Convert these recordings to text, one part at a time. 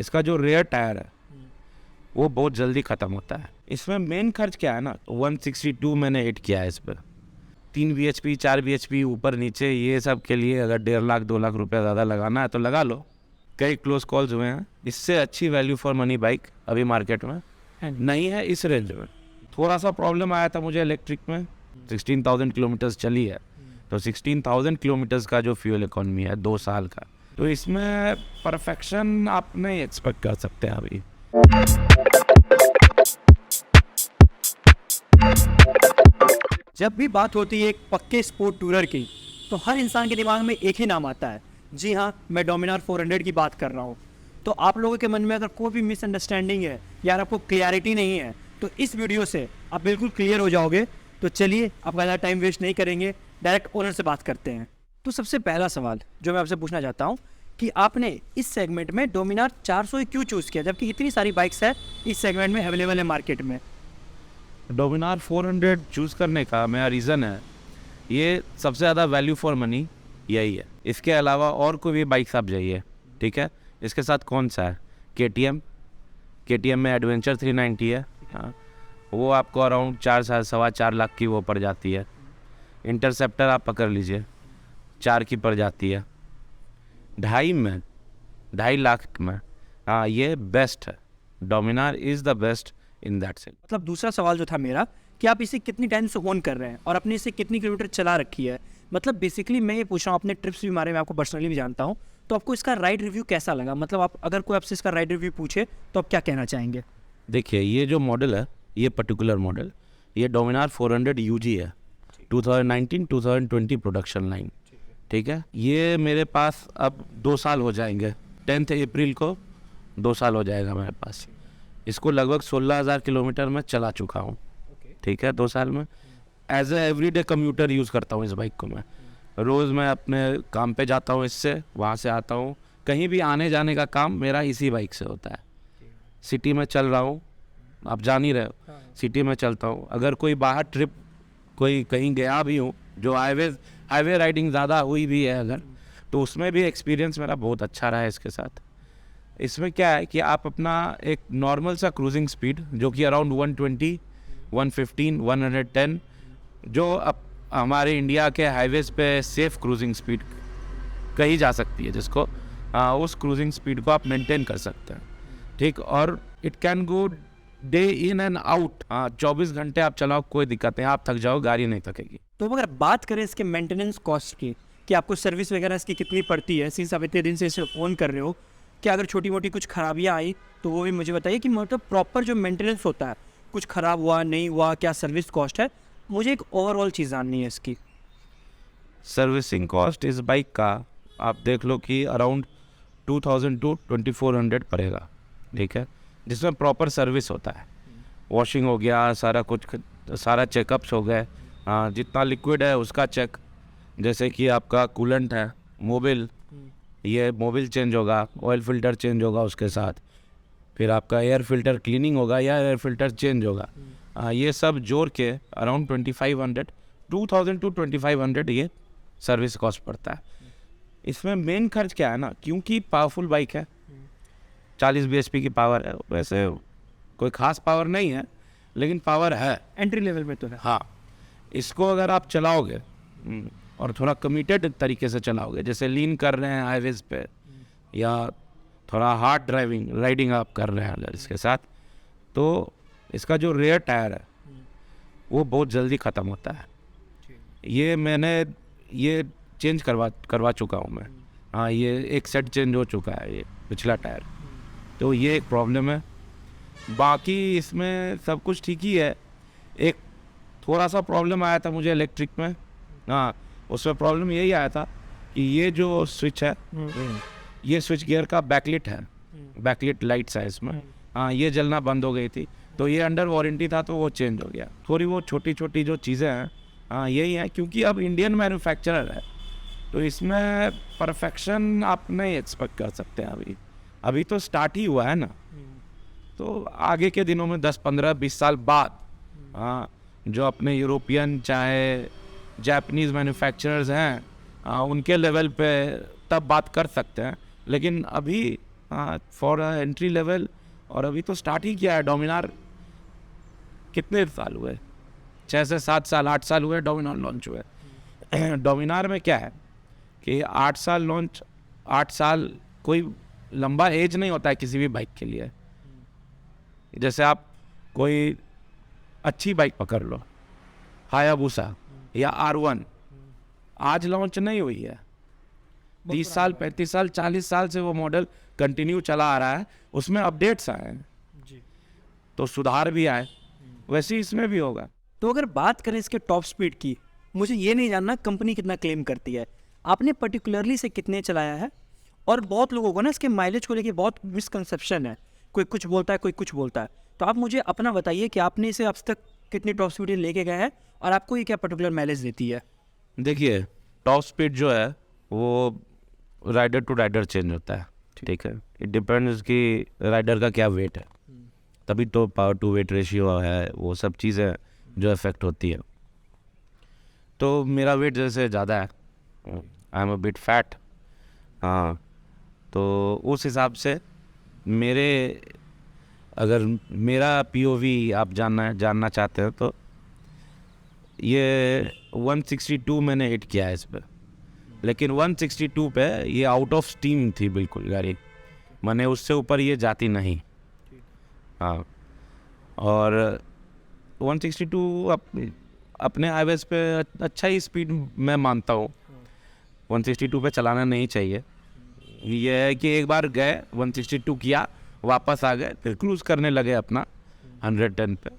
इसका जो rare tyre है वो बहुत जल्दी ख़त्म होता है। इसमें मेन खर्च क्या है ना, 162 मैंने हिट किया है इस पर। 3 bhp 4 bhp ऊपर नीचे ये सब के लिए अगर 1.5 लाख 2 लाख रुपया ज़्यादा लगाना है तो लगा लो। कई क्लोज कॉल्स हुए हैं। इससे अच्छी वैल्यू फॉर मनी बाइक अभी मार्केट में नहीं है इस रेंज में। थोड़ा सा प्रॉब्लम आया था मुझे इलेक्ट्रिक में, 16,000 किलोमीटर्स चली है, तो 16,000 किलोमीटर्स का जो फ्यूल इकॉनमी है 2 साल का, तो इसमें परफेक्शन आप नहीं एक्सपेक्ट कर सकते हैं अभी। जब भी बात होती है एक पक्के स्पोर्ट टूरर की, तो हर इंसान के दिमाग में एक ही नाम आता है। जी हाँ, मैं डोमिनार 400 की बात कर रहा हूँ। तो आप लोगों के मन में अगर कोई भी मिसअंडरस्टैंडिंग है या आपको क्लियरिटी नहीं है, तो इस वीडियो से आप बिल्कुल क्लियर हो जाओगे। तो चलिए, आपका ज़्यादा टाइम वेस्ट नहीं करेंगे, डायरेक्ट ओनर से बात करते हैं। तो सबसे पहला सवाल जो मैं आपसे पूछना चाहता हूँ कि आपने इस सेगमेंट में डोमिनार 400 क्यों चूज़ किया, जबकि इतनी सारी बाइक्स है इस सेगमेंट में अवेलेबल है मार्केट में। डोमिनार 400 चूज़ करने का मेरा रीज़न है, ये सबसे ज़्यादा वैल्यू फॉर मनी यही है। इसके अलावा और कोई भी बाइक्स आप जाइए, ठीक है, इसके साथ कौन सा है, KTM में एडवेंचर 390 है, हाँ, वो आपको अराउंड 4-4.25 लाख की वो पड़ जाती है। इंटरसेप्टर आप पकड़ लीजिए 4 की पड़ जाती है। 2.5 लाख में, हाँ, ये बेस्ट है। Dominar is the best in that sense. मतलब दूसरा सवाल जो था मेरा कि आप इसे कितनी टाइम से ओन कर रहे हैं और अपने इसे कितनी किलोमीटर चला रखी है। मतलब बेसिकली मैं ये पूछ रहा हूँ, अपने ट्रिप्स भी मारे, मैं आपको पर्सनली भी जानता हूँ, तो आपको इसका राइड रिव्यू कैसा लगा? मतलब आप अगर कोई आपसे इसका राइड रिव्यू पूछे तो आप क्या कहना चाहेंगे? देखिए, ये जो मॉडल है, ये पर्टिकुलर मॉडल, ये डोमिनार 400 UG है, 2019-2020 प्रोडक्शन लाइन, ठीक है। ये मेरे पास अब 2 साल हो जाएंगे, 10 अप्रैल को 2 साल हो जाएगा मेरे पास। इसको लगभग 16,000 किलोमीटर में चला चुका हूँ, ठीक है, 2 साल में। As a everyday commuter use करता हूँ इस बाइक को मैं। रोज़ मैं अपने काम पे जाता हूँ इससे, वहाँ से आता हूँ, कहीं भी आने जाने का काम मेरा इसी बाइक से होता है। सिटी में चल रहा हूँ, आप जान ही रहे हो, सिटी में चलता हूँ। अगर कोई बाहर ट्रिप कोई कहीं गया भी हूँ, जो हाईवे राइडिंग ज़्यादा हुई भी है अगर, तो उसमें भी एक्सपीरियंस मेरा बहुत अच्छा रहा है इसके साथ। इसमें क्या है कि आप अपना एक नॉर्मल सा क्रूजिंग स्पीड जो कि अराउंड 120, 115, 110, जो अब हमारे इंडिया के हाईवेज पे सेफ क्रूजिंग स्पीड कही जा सकती है जिसको, उस क्रूजिंग स्पीड को आप मेंटेन कर सकते हैं, ठीक। और it can go day in and out, 24 घंटे आप चलाओ, कोई दिक्कत नहीं, आप थक जाओ, गाड़ी नहीं थकेगी। तो अगर बात करें इसके मेंटेनेंस कॉस्ट की, कि आपको सर्विस वगैरह इसकी कितनी पड़ती है, सिंस आप इतने दिन से इसे ओन कर रहे हो, क्या अगर छोटी मोटी कुछ खराबियाँ आई तो वो भी मुझे बताइए कि मतलब प्रॉपर जो मेंटेनेंस होता है, कुछ ख़राब हुआ नहीं हुआ, क्या सर्विस कॉस्ट है, मुझे एक ओवरऑल चीज़ जाननी है इसकी। सर्विसिंग कॉस्ट इस बाइक का आप देख लो कि अराउंड 2000 to 2400 पड़ेगा, ठीक है, जिसमें प्रॉपर सर्विस होता है, वॉशिंग हो गया, सारा कुछ, सारा चेकअप्स हो गए, जितना लिक्विड है उसका चेक, जैसे कि आपका कूलेंट है, मोबिल, ये मोबिल चेंज होगा, ऑयल फिल्टर चेंज होगा उसके साथ, फिर आपका एयर फिल्टर क्लीनिंग होगा या एयर फिल्टर चेंज होगा, ये सब जोड़ के अराउंड 2000 to 2500 ये सर्विस कॉस्ट पड़ता है। इसमें मेन खर्च क्या है ना, क्योंकि पावरफुल बाइक है, 40 bhp की पावर है, वैसे कोई ख़ास पावर नहीं है लेकिन पावर है, एंट्री लेवल में तो है। हाँ, इसको अगर आप चलाओगे और थोड़ा कमिटेड तरीके से चलाओगे, जैसे लीन कर रहे हैं हाईवेज पे, या थोड़ा हार्ड राइडिंग आप कर रहे हैं अगर इसके साथ, तो इसका जो रेयर टायर है वो बहुत जल्दी ख़त्म होता है। ये मैंने ये चेंज करवा चुका हूँ मैं, हाँ, ये एक सेट चेंज हो चुका है ये पिछला टायर, तो ये एक प्रॉब्लम है। बाकी इसमें सब कुछ ठीक ही है। एक थोड़ा सा प्रॉब्लम आया था मुझे इलेक्ट्रिक में, हाँ, उसमें प्रॉब्लम यही आया था कि ये जो स्विच है, ये स्विच गियर का बैकलिट है, बैकलिट लाइट्स है इसमें, हाँ, ये जलना बंद हो गई थी, तो ये अंडर वारंटी था तो वो चेंज हो गया। थोड़ी वो छोटी छोटी जो चीज़ें हैं, हाँ, यही है, क्योंकि अब इंडियन मैन्युफैक्चरर है तो इसमें परफेक्शन आप नहीं एक्सपेक्ट कर सकते हैं। अभी तो स्टार्ट ही हुआ है ना, तो आगे के दिनों में 10, 15, 20 साल बाद, हाँ, जो अपने यूरोपियन चाहे जापानीज़ मैन्युफैक्चरर्स हैं, उनके लेवल पे तब बात कर सकते हैं, लेकिन अभी हाँ फॉर एंट्री लेवल। और अभी तो स्टार्ट ही किया है डोमिनार। कितने साल हुए, 6 से 7 साल 8 साल हुए डोमिनार लॉन्च हुए। डोमिनार में क्या है कि 8 साल लॉन्च, 8 साल कोई लंबा एज नहीं होता है किसी भी बाइक के लिए। जैसे आप कोई अच्छी बाइक पकड़ लो, हायाबुसा या R1, आज लॉन्च नहीं हुई है, 30 साल 35 साल 40 साल से वो मॉडल कंटिन्यू चला आ रहा है, उसमें अपडेट्स आए हैं तो सुधार भी आए, वैसे ही इसमें भी होगा। तो अगर बात करें इसके टॉप स्पीड की, मुझे ये नहीं जानना कंपनी कितना क्लेम करती है, आपने पर्टिकुलरली से कितने चलाया है? और बहुत लोगों को ना इसके माइलेज को लेके बहुत मिसकंसेप्शन है, कोई कुछ बोलता है कोई कुछ बोलता है। तो आप मुझे अपना बताइए कि आपने इसे अब तक कितनी टॉप स्पीड लेके गए हैं और आपको ये क्या पर्टिकुलर माइलेज देती है? देखिए टॉप स्पीड जो है वो राइडर टू राइडर चेंज होता है, ठीक है। इट डिपेंड्स कि राइडर का क्या वेट है, तभी तो पावर टू वेट रेशियो है, वो सब चीज़ें जो इफेक्ट होती है। तो मेरा वेट जैसे ज़्यादा है, I am a bit fat, हाँ, तो उस हिसाब से मेरे, अगर मेरा POV आप जानना चाहते हैं तो ये 162 मैंने हिट किया है इस पर। लेकिन 162 पे ये आउट ऑफ स्टीम थी बिल्कुल गाड़ी, मैंने उससे ऊपर ये जाती नहीं। हाँ, और 162 अपने हाईवेज पे अच्छा ही स्पीड मैं मानता हूँ। 162 पे चलाना नहीं चाहिए। ये है कि एक बार गए 162 किया, वापस आ गए, फिर क्रूज़ करने लगे अपना 110 पे।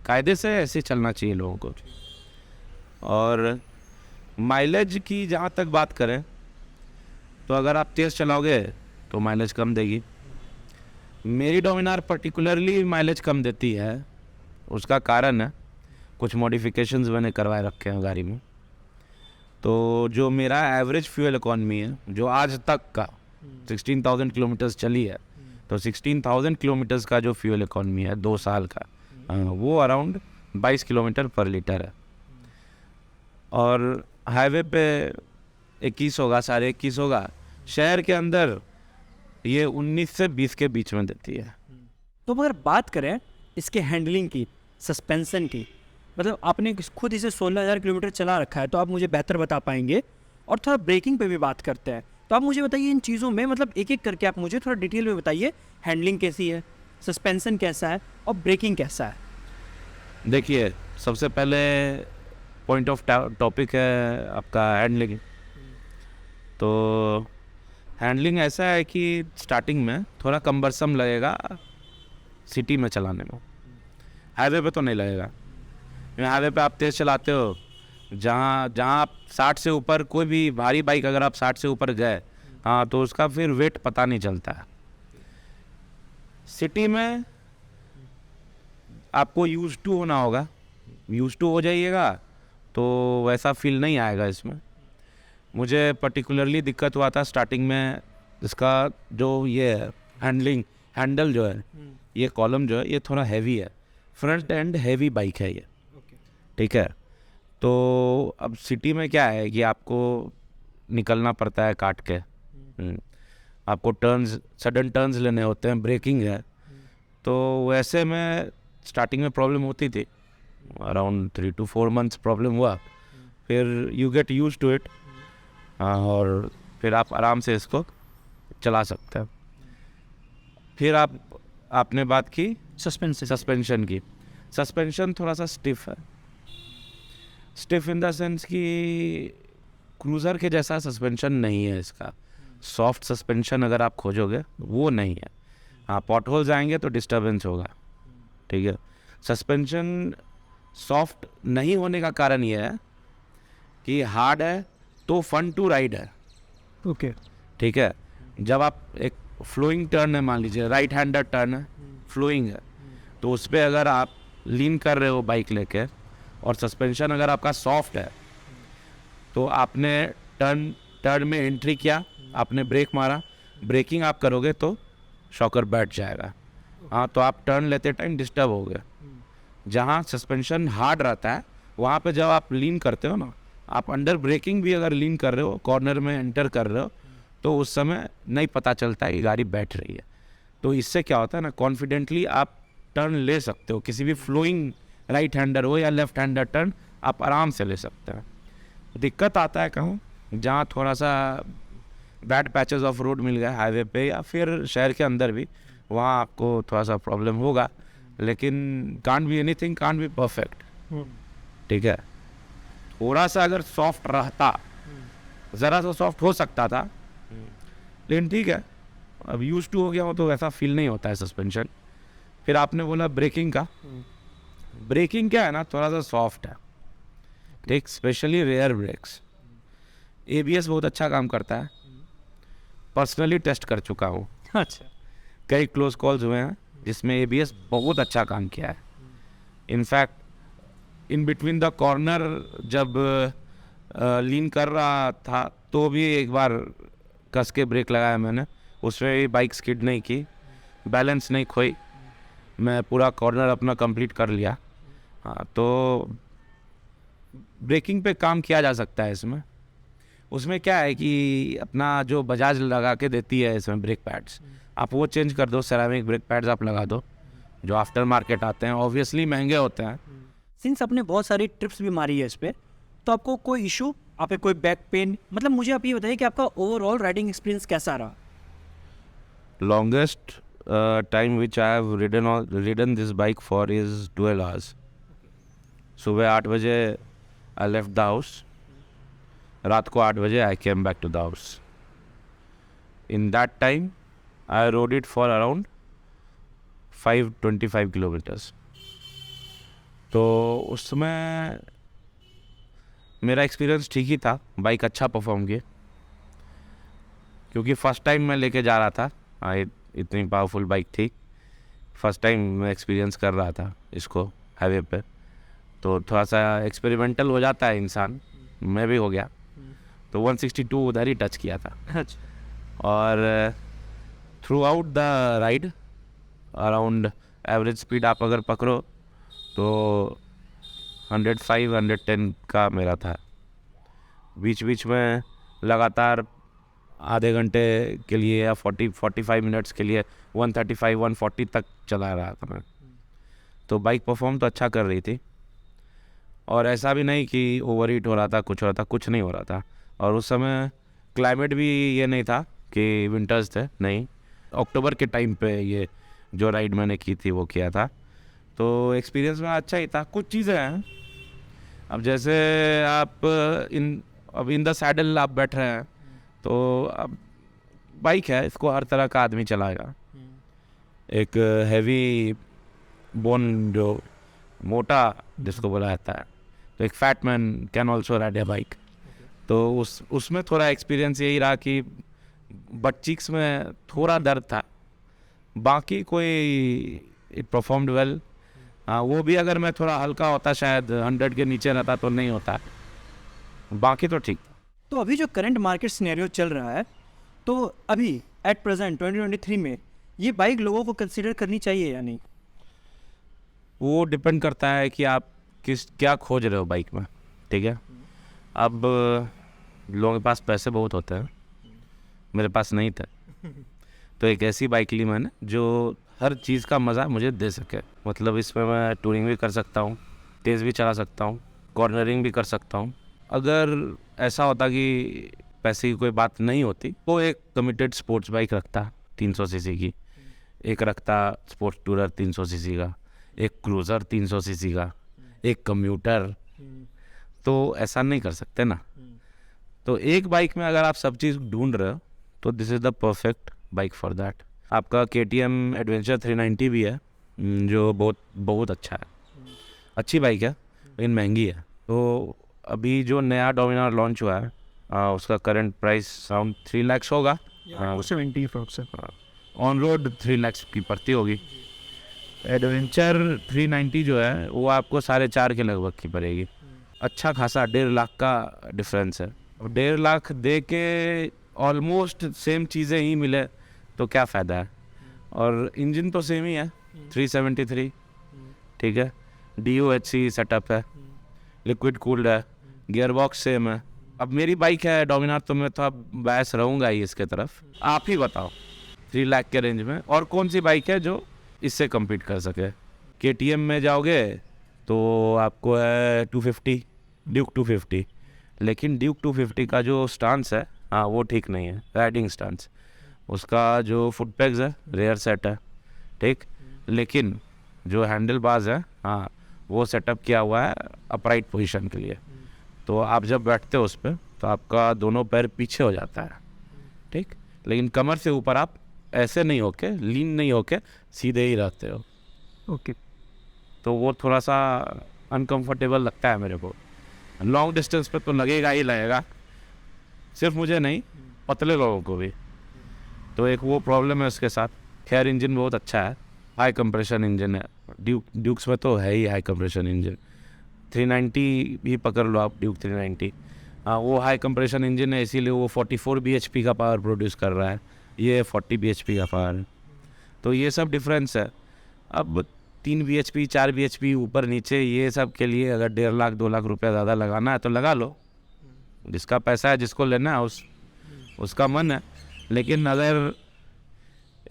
कायदे से ऐसे चलना चाहिए लोगों को। और माइलेज की जहाँ तक बात करें तो अगर आप तेज़ चलाओगे तो माइलेज कम देगी। मेरी डोमिनार पर्टिकुलरली माइलेज कम देती है, उसका कारण है कुछ मॉडिफिकेशंस मैंने करवाए रखे हैं गाड़ी में। तो जो मेरा एवरेज फ्यूल इकॉनमी है जो आज तक का 16,000 किलोमीटर्स चली है, तो 16,000 किलोमीटर्स का जो फ्यूल इकॉनमी है 2 साल का, वो अराउंड 22 किलोमीटर पर लीटर है। और हाईवे पे 21 होगा, 21.5 होगा, शहर के अंदर ये 19 से 20 के बीच में देती है। तो अगर बात करें इसके हैंडलिंग की, सस्पेंसन की, मतलब आपने खुद इसे 16,000 किलोमीटर चला रखा है तो आप मुझे बेहतर बता पाएंगे। और थोड़ा ब्रेकिंग पे भी बात करते हैं, तो आप मुझे बताइए इन चीज़ों में, मतलब एक एक करके आप मुझे थोड़ा डिटेल में बताइए, हैंडलिंग कैसी है, सस्पेंसन कैसा है और ब्रेकिंग कैसा है? देखिए सबसे पहले पॉइंट ऑफ टॉपिक है आपका हैंडलिंग। तो हैंडलिंग ऐसा है कि स्टार्टिंग में थोड़ा कम्बरसम लगेगा सिटी में चलाने में, हाईवे पे तो नहीं लगेगा। हाईवे पे आप तेज़ चलाते हो, जहाँ आप 60 से ऊपर, कोई भी भारी बाइक अगर आप 60 से ऊपर गए, हाँ, तो उसका फिर वेट पता नहीं चलता है। सिटी में आपको यूज टू होना होगा, यूज टू हो जाइएगा तो वैसा फील नहीं आएगा इसमें। मुझे पर्टिकुलरली दिक्कत हुआ था स्टार्टिंग में, इसका जो ये हैंडल जो है, ये कॉलम जो है ये थोड़ा हैवी है, फ्रंट एंड हैवी बाइक है ये, ठीक है। तो अब सिटी में क्या है कि आपको निकलना पड़ता है काट के, आपको टर्न्स, सडन टर्न्स लेने होते हैं, ब्रेकिंग है, तो वैसे में स्टार्टिंग में प्रॉब्लम होती थी, अराउंड 3 to 4 months प्रॉब्लम हुआ, फिर you get use to it, और फिर आप आराम से इसको चला सकते हैं। फिर आपने बात की सस्पेंशन की। सस्पेंशन थोड़ा सा स्टिफ है, स्टिफ इन द सेंस कि क्रूज़र के जैसा सस्पेंशन नहीं है इसका। सॉफ्ट सस्पेंशन अगर आप खोजोगे वो नहीं है। हाँ, पॉट होल्स आएंगे तो डिस्टर्बेंस होगा, ठीक है। सस्पेंशन सॉफ्ट नहीं होने का कारण ये है कि हार्ड है तो फन टू राइड है, ओके, ठीक है। जब आप एक फ्लोइंग टर्न है, मान लीजिए राइट हैंडर टर्न है, फ्लोइंग है, तो उस पर अगर आप लीन कर रहे हो बाइक लेके और सस्पेंशन अगर आपका सॉफ्ट है, तो आपने टर्न में एंट्री किया, आपने ब्रेक मारा, ब्रेकिंग आप करोगे तो शॉकर बैठ जाएगा, हाँ, तो आप टर्न लेते टाइम डिस्टर्ब हो गए। जहाँ सस्पेंशन हार्ड रहता है वहाँ पे जब आप लीन करते हो ना, आप अंडर ब्रेकिंग भी अगर लीन कर रहे हो, कॉर्नर में एंटर कर रहे हो, तो उस समय नहीं पता चलता है कि गाड़ी बैठ रही है। तो इससे क्या होता है ना, कॉन्फिडेंटली आप टर्न ले सकते हो, किसी भी फ्लोइंग राइट हैंडर हो या लेफ्ट हैंडर टर्न आप आराम से ले सकते हैं। दिक्कत आता है कहूँ जहाँ थोड़ा सा बैड पैचेस ऑफ रोड मिल गया हाईवे पे या फिर शहर के अंदर भी, वहाँ आपको थोड़ा सा प्रॉब्लम होगा, लेकिन can't be anything, can't be perfect. ठीक है, थोड़ा सा अगर सॉफ्ट रहता, ज़रा सा सॉफ्ट हो सकता था, लेकिन ठीक है, अब यूज टू हो गया हो तो ऐसा फील नहीं होता है सस्पेंशन। फिर आपने बोला ब्रेकिंग का, ब्रेकिंग क्या है ना, थोड़ा सा सॉफ्ट है, ठीक, स्पेशली रेयर ब्रेक्स। एबीएस बहुत अच्छा काम करता है, पर्सनली टेस्ट कर चुका हूँ, अच्छा, कई क्लोज कॉल्स हुए हैं जिसमें एबीएस बहुत अच्छा काम किया है। In fact in between the corner जब लीन कर रहा था तो भी एक बार कस के ब्रेक लगाया मैंने, उसमें भी बाइक स्किड नहीं की, बैलेंस नहीं खोई, मैं पूरा कॉर्नर अपना कंप्लीट कर लिया। हाँ, तो ब्रेकिंग पे काम किया जा सकता है इसमें। उसमें क्या है कि अपना जो बजाज लगा के देती है इसमें ब्रेक पैड्स, आप वो चेंज कर दो, सेरामिक ब्रेक पैड्स आप लगा दो जो आफ्टर मार्केट आते हैं, ऑब्वियसली महंगे होते हैं। सिंस आपने बहुत सारी ट्रिप्स भी मारी है इस पर, तो आपको कोई इशू, आप पे कोई बैक पेन, मतलब मुझे आप ये बताइए कि आपका ओवरऑल राइडिंग एक्सपीरियंस कैसा रहा? Longest time which I have ridden this bike for is 12 hours. सुबह 8 बजे I left the house, रात को 8 बजे I came back to the house. In that time I rode it for around 525 kilometers. तो उसमें मेरा एक्सपीरियंस ठीक ही था, बाइक अच्छा परफॉर्म किए, क्योंकि फर्स्ट टाइम मैं लेके जा रहा था, इतनी पावरफुल बाइक थी, फर्स्ट टाइम मैं एक्सपीरियंस कर रहा था इसको हाईवे पे, तो थोड़ा सा एक्सपेरिमेंटल हो जाता है इंसान, मैं भी हो गया। तो 162 उधर ही टच किया था। अच्छा, और through out the ride around average speed आप अगर पकड़ो तो 105 110 का मेरा था। बीच बीच में लगातार आधे घंटे के लिए या 45 मिनट्स के लिए 135 140 तक चला रहा था मैं। तो बाइक परफॉर्म तो अच्छा कर रही थी, और ऐसा भी नहीं कि ओवर हीट हो रहा था, कुछ हो रहा था, कुछ नहीं हो रहा था। और उस समय क्लाइमेट भी ये नहीं था कि विंटर्स थे, नहीं, अक्टूबर के टाइम पे ये जो राइड मैंने की थी वो किया था। तो एक्सपीरियंस में अच्छा ही था। कुछ चीज़ें हैं, अब जैसे आप इन द सैडल आप बैठ रहे हैं, तो अब बाइक है, इसको हर तरह का आदमी चलाएगा। एक हैवी बोन जो मोटा जिसको बोला जाता है, तो एक fat man can also ride A bike. तो उसमें थोड़ा एक्सपीरियंस यही रहा कि बट चीक्स में थोड़ा दर्द था, बाकी कोई इट परफॉर्म्ड वेल। हाँ, वो भी अगर मैं थोड़ा हल्का होता, शायद 100 के नीचे रहता तो नहीं होता, बाकी तो ठीक था। तो अभी जो करंट मार्केट सिनेरियो चल रहा है, तो अभी एट प्रेजेंट 2023 में ये बाइक लोगों को कंसीडर करनी चाहिए या नहीं? वो डिपेंड करता है कि आप क्या खोज रहे हो बाइक में, ठीक है। अब लोगों के पास पैसे बहुत होते हैं, मेरे पास नहीं थे, तो एक ऐसी बाइक ली मैंने जो हर चीज़ का मज़ा मुझे दे सके। मतलब इसमें मैं टूरिंग भी कर सकता हूँ, तेज़ भी चला सकता हूँ, कॉर्नरिंग भी कर सकता हूँ। अगर ऐसा होता कि पैसे की कोई बात नहीं होती, वो एक कमिटेड स्पोर्ट्स बाइक रखता 300 सीसी की, एक रखता स्पोर्ट्स टूरर 300 सीसी का, एक क्रूज़र 300 सीसी का, एक कम्यूटर। तो ऐसा नहीं कर सकते ना। तो एक बाइक में अगर आप सब चीज़ ढूंढ रहे हो तो this is the perfect bike for that. आपका KTM एडवेंचर 390 भी है, जो बहुत अच्छा है, अच्छी बाइक है, लेकिन महंगी है। तो अभी जो नया डोमिनार लॉन्च हुआ है, उसका करंट प्राइस अराउंड 3 लाख होगा, 70 ऑन रोड 3 लाख की पड़ती होगी। एडवेंचर 390 जो है वो आपको 4.5 के लगभग की पड़ेगी। अच्छा खासा 1.5 लाख का डिफरेंस है। 1.5 लाख दे के ऑलमोस्ट सेम चीज़ें ही मिले तो क्या फ़ायदा है। और इंजन तो सेम ही है, 373, ठीक है, DOHC सेटअप है, लिक्विड कूल्ड है, गियर बॉक्स सेम है, अब मेरी बाइक है डोमिनार, तो मैं तो अब बहस रहूँगा ही इसके तरफ। आप ही बताओ 3 लाख के रेंज में और कौन सी बाइक है जो इससे कम्पीट कर सके। KTM में जाओगे तो आपको है 250, ड्यूक 250, लेकिन ड्यूक 250 का जो स्टांस है हाँ वो ठीक नहीं है, राइडिंग स्टांस। उसका जो फुट पेग्स है रेयर सेट है, ठीक, लेकिन जो हैंडल बार्स है हाँ वो सेटअप किया हुआ है अपराइट पोजीशन के लिए। तो आप जब बैठते हो उस पर तो आपका दोनों पैर पीछे हो जाता है, ठीक, लेकिन कमर से ऊपर आप ऐसे नहीं होके, लीन नहीं होके सीधे ही रहते हो। ओके। तो वो थोड़ा सा अनकंफर्टेबल लगता है मेरे को। लॉन्ग डिस्टेंस पे तो लगेगा ही लगेगा, सिर्फ मुझे नहीं पतले लोगों को भी। तो एक वो प्रॉब्लम है उसके साथ। खैर इंजन बहुत अच्छा है, हाई कंप्रेशन इंजन है। ड्यूक्स में तो है ही हाई कंप्रेशन इंजन। 390 भी पकड़ लो आप, ड्यूक 390, हाँ वो हाई कंप्रेशन इंजन है, इसीलिए वो 44 bhp का पावर प्रोड्यूस कर रहा है, ये 40 bhp का पावर है। तो ये सब डिफरेंस है। अब 3 bhp 4 bhp ऊपर नीचे ये सब के लिए अगर 1.5 लाख 2 लाख रुपया ज़्यादा लगाना है तो लगा लो, जिसका पैसा है, जिसको लेना है उसका मन है। लेकिन अगर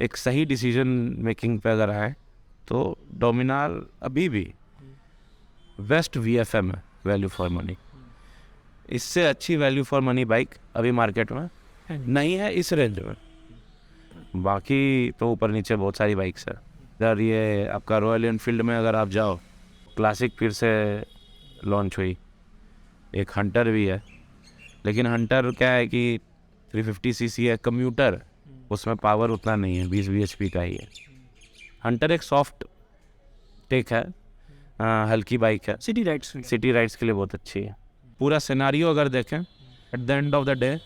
एक सही डिसीजन मेकिंग पे अगर आए तो डोमिनार अभी भी बेस्ट VFM है, वैल्यू फॉर मनी। इससे अच्छी वैल्यू फॉर मनी बाइक अभी मार्केट में नहीं है इस रेंज में। बाकी तो ऊपर नीचे बहुत सारी बाइक्स है। इधर ये आपका रॉयल एनफील्ड में अगर आप जाओ, क्लासिक फिर से लॉन्च हुई, एक हंटर भी है, लेकिन हंटर क्या है कि 350 cc है, कम्यूटर, उसमें पावर उतना नहीं है, 20 bhp का ही है। हंटर एक सॉफ्ट टेक है, हल्की बाइक है, सिटी राइड्स। सिटी राइड्स के लिए बहुत अच्छी है। पूरा सिनेरियो अगर देखें at the end of the day,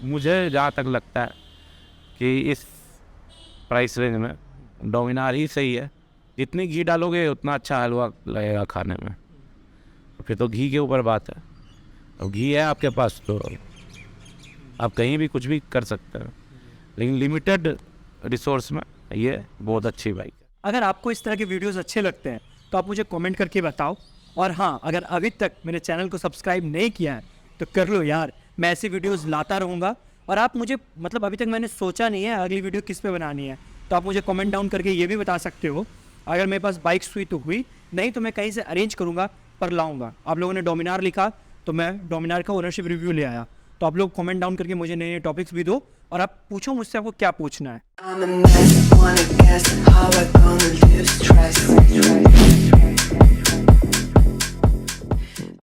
मुझे जहाँ तक लगता है कि इस प्राइस रेंज में डोमिनार ही सही है। जितनी घी डालोगे उतना अच्छा हलवा लगेगा खाने में, फिर तो घी के ऊपर बात है। अब घी है आपके पास तो आप कहीं भी कुछ भी कर सकते हो, लेकिन लिमिटेड रिसोर्स में ये बहुत अच्छी बाइक है। अगर आपको इस तरह के वीडियोस अच्छे लगते हैं तो आप मुझे कमेंट करके बताओ। और हाँ, अगर अभी तक मेरे चैनल को सब्सक्राइब नहीं किया है तो कर लो यार, मैं ऐसी वीडियोस लाता रहूँगा। और आप मुझे मतलब अभी तक मैंने सोचा नहीं है अगली वीडियो किस पे बनानी है, तो आप मुझे कमेंट डाउन करके ये भी बता सकते हो। अगर मेरे पास बाइक्स हुई तो हुई, नहीं तो मैं कहीं से अरेंज करूँगा पर लाऊँगा। आप लोगों ने डोमिनार लिखा तो मैं डोमिनार का ओनरशिप रिव्यू ले आया। तो आप लोग कमेंट डाउन करके मुझे नए नए टॉपिक्स भी दो और आप पूछो मुझसे आपको क्या पूछना है। I'm a mess, wanna guess how I gonna lose trust.